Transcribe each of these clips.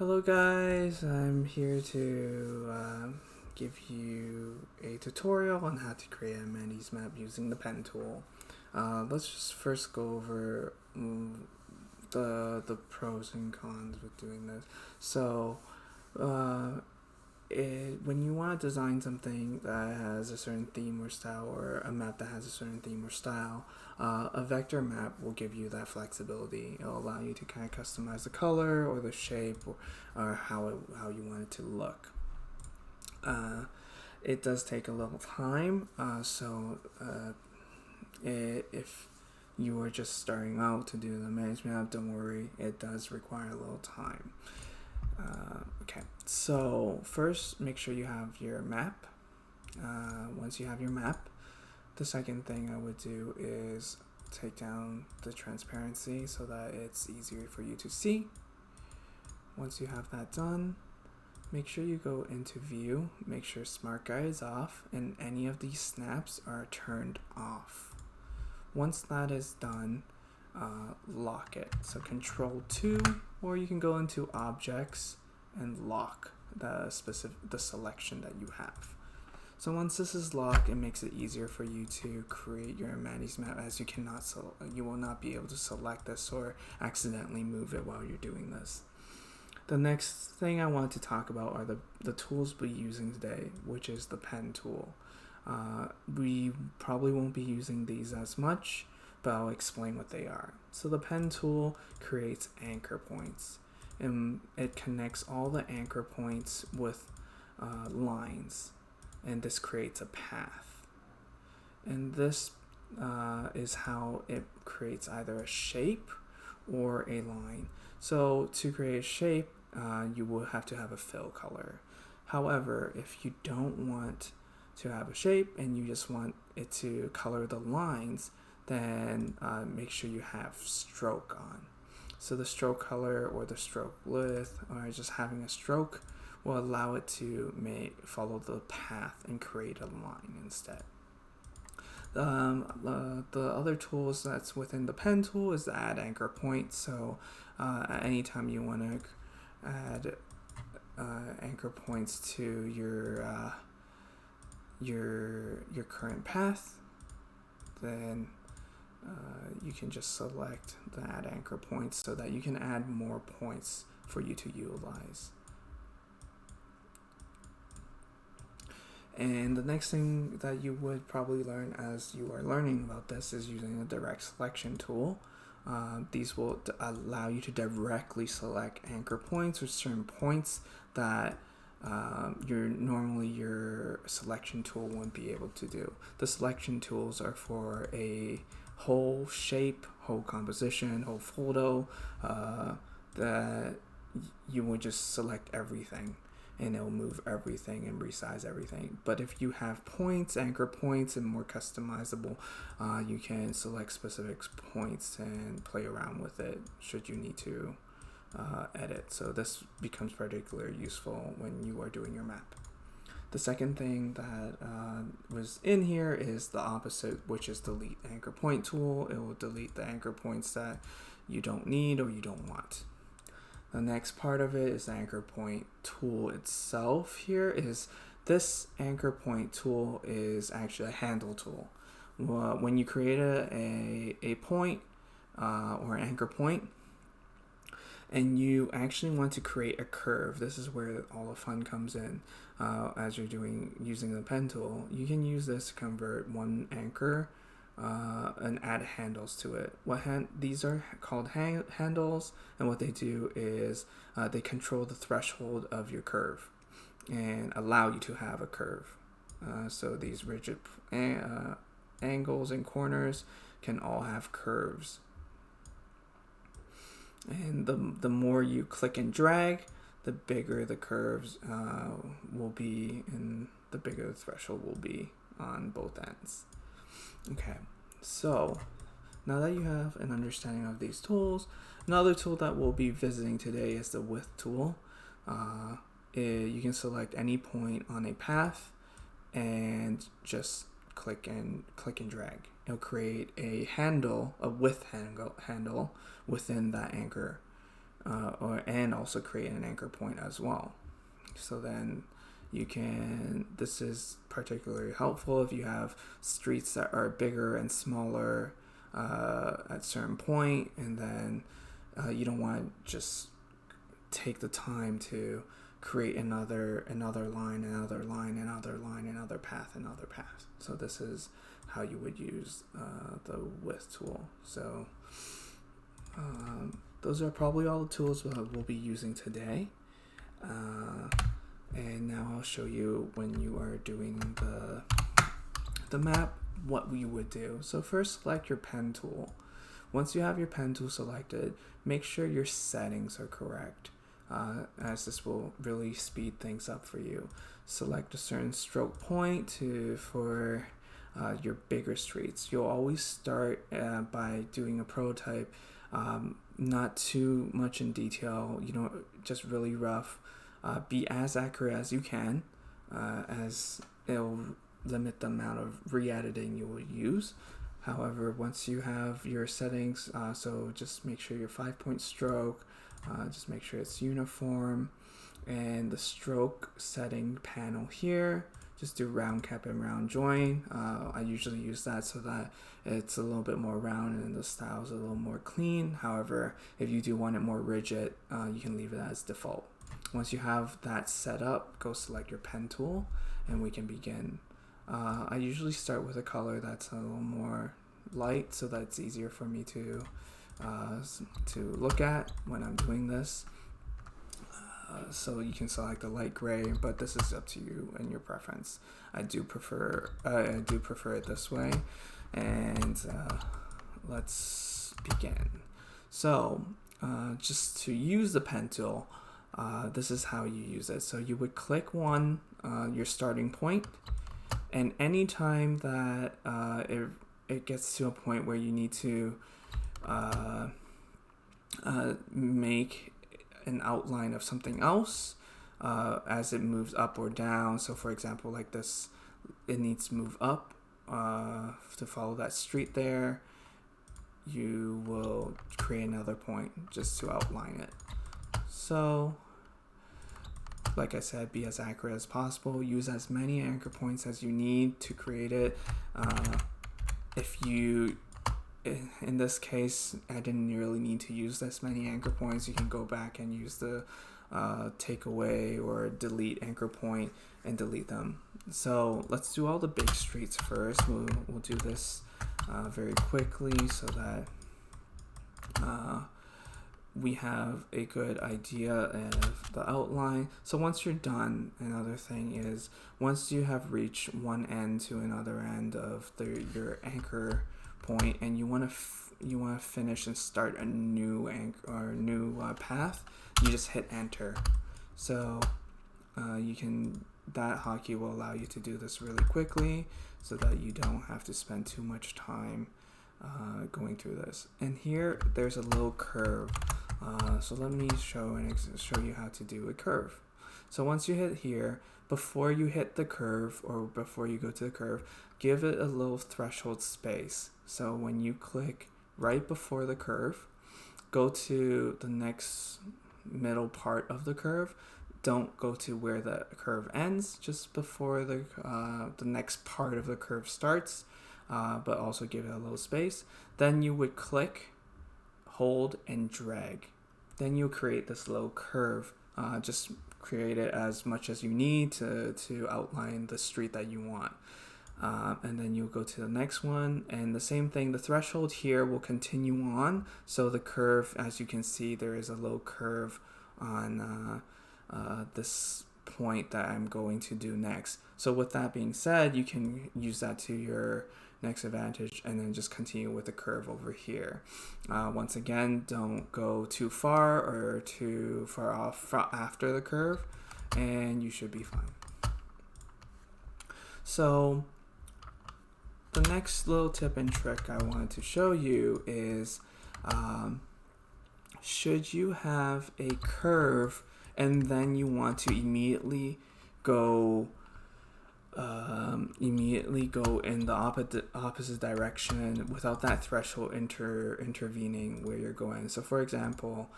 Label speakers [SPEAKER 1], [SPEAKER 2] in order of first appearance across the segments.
[SPEAKER 1] Hello guys, I'm here to give you a tutorial on how to create a Mandy's map using the pen tool. Let's just first go over the pros and cons with doing this. So, when you want to design something that has a certain theme or style, or a map that has a certain theme or style, a vector map will give you that flexibility. It'll allow you to kind of customize the color or the shape, or how you want it to look. It does take a little time, if you are just starting out to do the management map, don't worry, it does require a little time. Okay, so first make sure you have your map. Once you have your map, the second thing I would do is take down the transparency so that it's easier for you to see. Once you have that done, make sure you go into view, make sure smart guide is off and any of these snaps are turned off. Once that is done, lock it. So Control 2, or you can go into objects and lock the selection that you have. So once this is locked, it makes it easier for you to create your Mandy's map, as you will not be able to select this or accidentally move it while you're doing this. The next thing I want to talk about are the tools we're using today, which is the pen tool. We probably won't be using these as much, but I'll explain what they are. So the pen tool creates anchor points, and it connects all the anchor points with lines, and this creates a path. And this is how it creates either a shape or a line. So to create a shape, you will have to have a fill color. However, if you don't want to have a shape and you just want it to color the lines, then make sure you have stroke on. So the stroke color or the stroke width, or just having a stroke, will allow it to follow the path and create a line instead. The other tools that's within the pen tool is the add anchor point. So at any time you want to add anchor points to your current path, then you can just select the add anchor points so that you can add more points for you to utilize. And the next thing that you would probably learn as you are learning about this is using the direct selection tool. These will allow you to directly select anchor points or certain points that your selection tool won't be able to do. The selection tools are for a whole shape, whole composition, whole photo, that you would just select everything and it'll move everything and resize everything. But if you have points, anchor points, and more customizable, you can select specific points and play around with it should you need to edit. So this becomes particularly useful when you are doing your map. The second thing that was in here is the opposite, which is delete anchor point tool. It will delete the anchor points that you don't need or you don't want. The next part of it is the anchor point tool itself. Here is this anchor point tool is actually a handle tool. When you create a point or an anchor point, and you actually want to create a curve, this is where all the fun comes in. As you're using the pen tool, you can use this to convert one anchor and add handles to it. These are called handles, and what they do is they control the threshold of your curve and allow you to have a curve. So these rigid angles and corners can all have curves. And the more you click and drag, the bigger the curves will be, and the bigger the threshold will be on both ends. Okay, so now that you have an understanding of these tools, another tool that we'll be visiting today is the width tool. You can select any point on a path and just click and drag. It'll create a width handle within that anchor and also create an anchor point as well. So then this is particularly helpful if you have streets that are bigger and smaller at certain point, and then you don't want to just take the time to create another line, another path. So this is how you would use the width tool. So those are probably all the tools we'll be using today. And now I'll show you when you are doing the map what we would do. So first, select your pen tool. Once you have your pen tool selected, make sure your settings are correct, as this will really speed things up for you. Select a certain stroke point for your bigger streets. You'll always start by doing a prototype, not too much in detail, just really rough. Be as accurate as you can, as it'll limit the amount of re-editing you will use. However, once you have your settings, so just make sure your 5-point stroke, just make sure it's uniform, and the stroke setting panel here, just do round cap and round join. I usually use that so that it's a little bit more round and the style's a little more clean. However, if you do want it more rigid, you can leave it as default. Once you have that set up, go select your pen tool and we can begin. I usually start with a color that's a little more light so that it's easier for me to look at when I'm doing this. So you can select a light gray, but this is up to you and your preference. I do prefer it this way, and let's begin. So just to use the pen tool, this is how you use it. So you would click your starting point, and anytime that it gets to a point where you need to make an outline of something else as it moves up or down. So for example, like this, it needs to move up to follow that street there. You will create another point just to outline it. So like I said, be as accurate as possible. Use as many anchor points as you need to create it. In this case, I didn't really need to use this many anchor points. You can go back and use the take away or delete anchor point and delete them. So let's do all the big streets first. We'll do this very quickly so that we have a good idea of the outline. So once you're done, another thing is once you have reached one end to another end of your anchor point and you want to finish and start a new path, you just hit enter. So that hotkey will allow you to do this really quickly so that you don't have to spend too much time going through this. And here there's a little curve, so let me show you how to do a curve. So once you hit here, before you hit the curve or before you go to the curve, give it a little threshold space. So when you click right before the curve, go to the next middle part of the curve. Don't go to where the curve ends, just before the next part of the curve starts, but also give it a little space. Then you would click, hold, and drag. Then you'll create this little curve. Just create it as much as you need to outline the street that you want. And then you'll go to the next one, and the same thing, the threshold here will continue on. So the curve, as you can see, there is a little curve on this point that I'm going to do next. So with that being said, you can use that to your next advantage and then just continue with the curve over here. Once again, don't go too far or too far off after the curve, and you should be fine. So the next little tip and trick I wanted to show you is should you have a curve and then you want to immediately go immediately go in the opposite direction without that threshold intervening where you're going. So for example,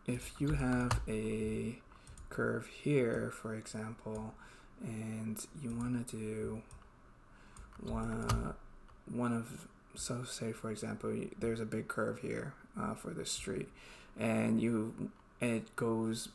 [SPEAKER 1] if you have a curve here, for example, and you want to do one of, so say for example, there's a big curve here for this street, and it goes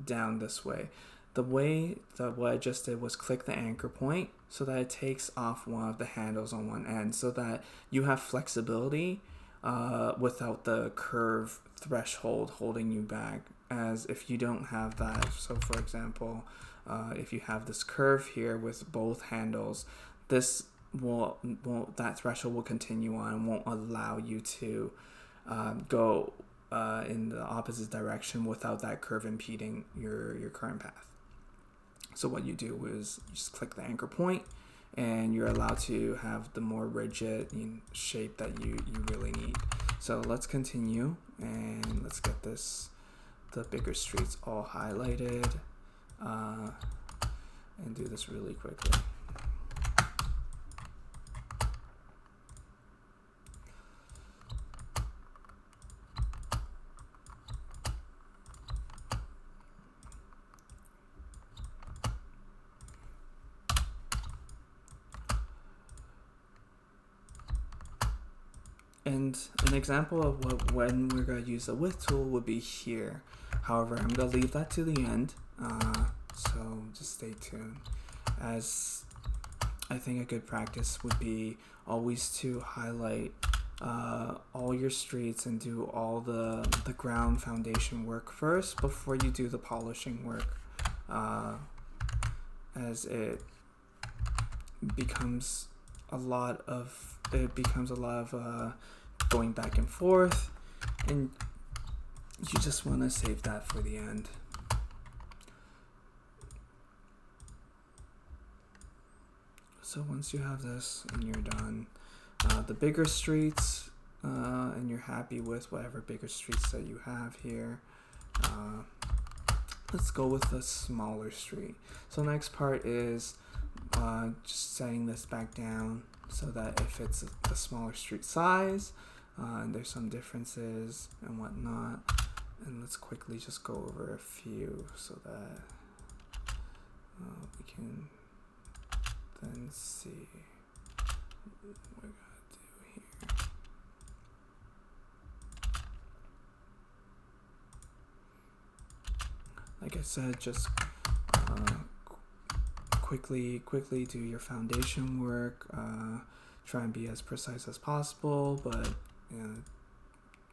[SPEAKER 1] down this way. The way that what I just did was click the anchor point so that it takes off one of the handles on one end, so that you have flexibility without the curve threshold holding you back. As if you don't have that, so for example, if you have this curve here with both handles, this that threshold will continue on and won't allow you to go in the opposite direction without that curve impeding your current path. So what you do is you just click the anchor point, and you're allowed to have the more rigid shape that you really need. So let's continue, and let's get the bigger streets all highlighted, and do this really quickly. And an example of when we're going to use the width tool would be here. However, I'm going to leave that to the end, so just stay tuned. As I think a good practice would be always to highlight all your streets and do all the ground foundation work first before you do the polishing work, as it becomes a lot of going back and forth, and you just want to save that for the end. So once you have this and you're done, the bigger streets, and you're happy with whatever bigger streets that you have here, let's go with the smaller street. So next part is just setting this back down so that if it's a smaller street size, and there's some differences and whatnot, and let's quickly just go over a few so that we can then see what we're gonna do here. Like I said, just quickly do your foundation work. Try and be as precise as possible, but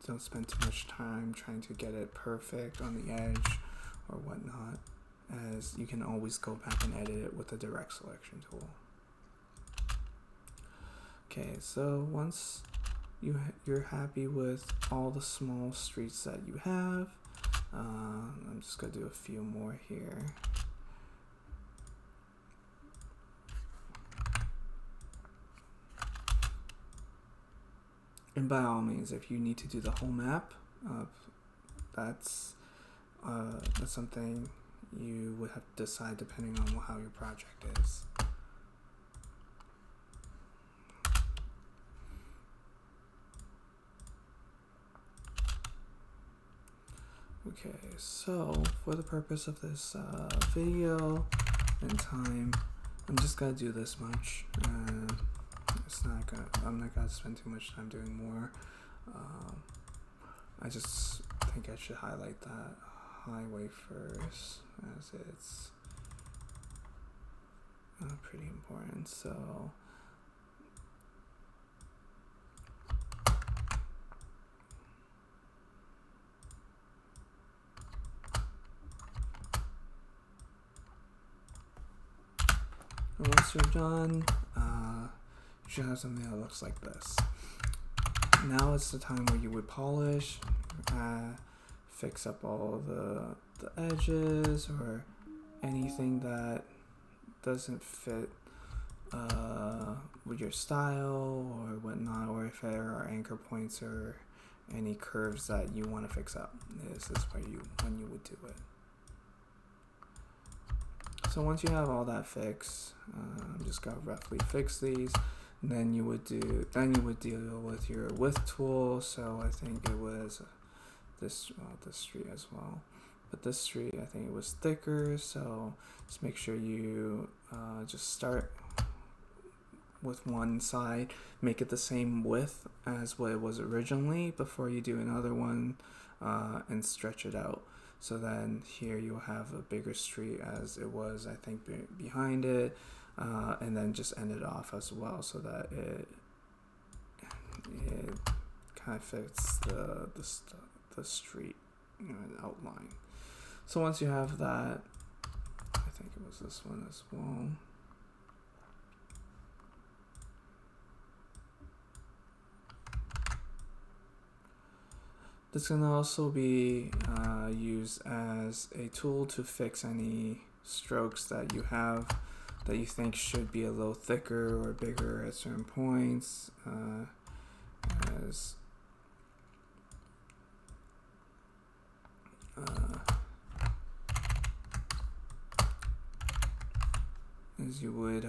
[SPEAKER 1] don't spend too much time trying to get it perfect on the edge or whatnot, as you can always go back and edit it with the direct selection tool. Okay, so once you're happy with all the small streets that you have, I'm just gonna do a few more here. And by all means, if you need to do the whole map, that's something you would have to decide depending on how your project is. Okay, so for the purpose of this video and time, I'm just gonna do this much. I'm not gonna spend too much time doing more. I just think I should highlight that highway first, as it's pretty important. So once you're done, you should have something that looks like this. Now is the time where you would polish, fix up all the edges or anything that doesn't fit with your style or whatnot, or if there are anchor points or any curves that you want to fix up. This is when you would do it. So once you have all that fixed, I'm just gonna roughly fix these. And then you would deal with your width tool. So I think it was this street as well. But this street, I think it was thicker. So just make sure you just start with one side, make it the same width as what it was originally before you do another one, and stretch it out. So then here you'll have a bigger street as it was, I think, behind it, and then just end it off as well so that it kind of fits the street, outline. So once you have that, I think it was this one as well. This can also be used as a tool to fix any strokes that you have that you think should be a little thicker or bigger at certain points. As you would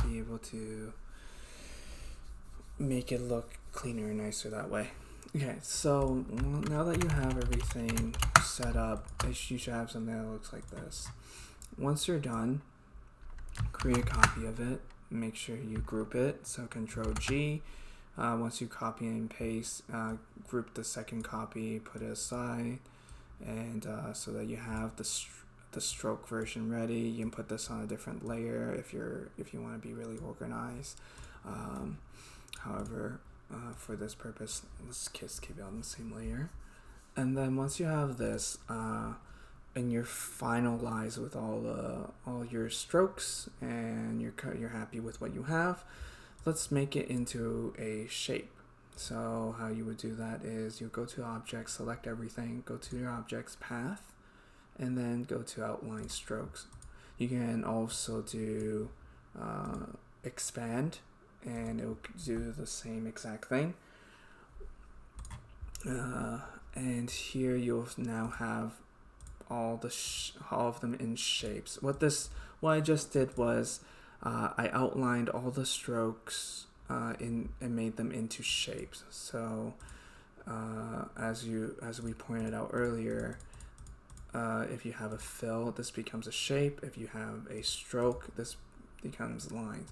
[SPEAKER 1] be able to make it look cleaner and nicer that way. Okay, so now that you have everything set up, you should have something that looks like this. Once you're done, create a copy of it. Make sure you group it. So Control G. Once you copy and paste, group the second copy, put it aside, and so that you have the stroke version ready. You can put this on a different layer if you want to be really organized. However, for this purpose, let's just keep it on the same layer. And then once you have this, and you're finalized with all your strokes, and you're happy with what you have, let's make it into a shape. So how you would do that is you go to Object, select everything, go to your object's path, and then go to Outline Strokes. You can also do Expand, and it will do the same exact thing. And here you'll now have all of them in shapes. What I just did was I outlined all the strokes and made them into shapes. So as we pointed out earlier, if you have a fill, this becomes a shape. If you have a stroke, this becomes lines.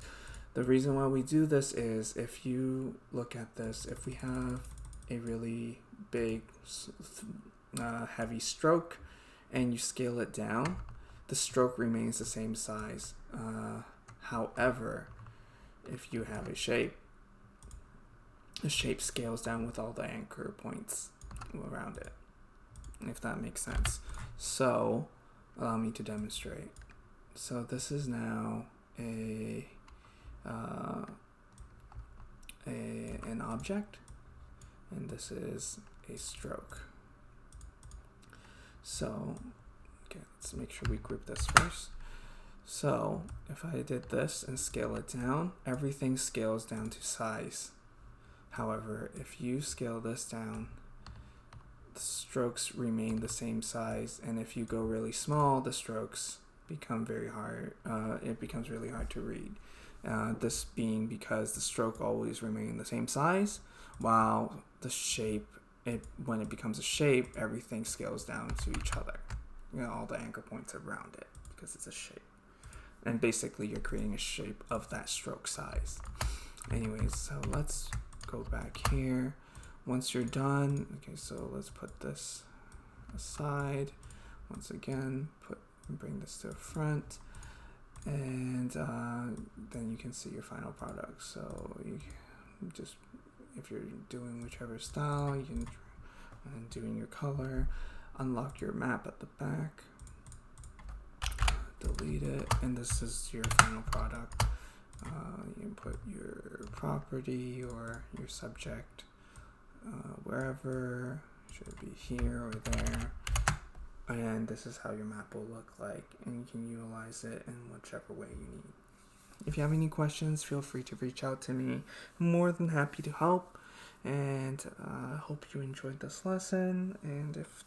[SPEAKER 1] The reason why we do this is, if you look at this, if we have a really big, heavy stroke and you scale it down, the stroke remains the same size. However, if you have a shape, the shape scales down with all the anchor points around it, if that makes sense. So, allow me to demonstrate. So this is now an object, and this is a stroke. So, okay, let's make sure we group this first. So, if I did this and scale it down, everything scales down to size. However, if you scale this down, the strokes remain the same size, and if you go really small, the strokes become very hard. It becomes really hard to read. This being because the stroke always remains the same size, while the shape, when it becomes a shape, everything scales down to each other. All the anchor points around it, because it's a shape. And basically, you're creating a shape of that stroke size. Anyways, so let's go back here. Once you're done, okay, so let's put this aside. Once again, bring this to the front, and then you can see your final product. So you just, if you're doing whichever style, you can, and doing your color, unlock your map at the back, delete it, and this is your final product. You can put your property or your subject wherever. Should it be here or there? And this is how your map will look like, and you can utilize it in whichever way you need. If you have any questions, feel free to reach out to me. I'm more than happy to help, and I hope you enjoyed this lesson, and if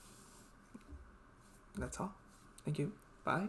[SPEAKER 1] that's all, thank you, bye.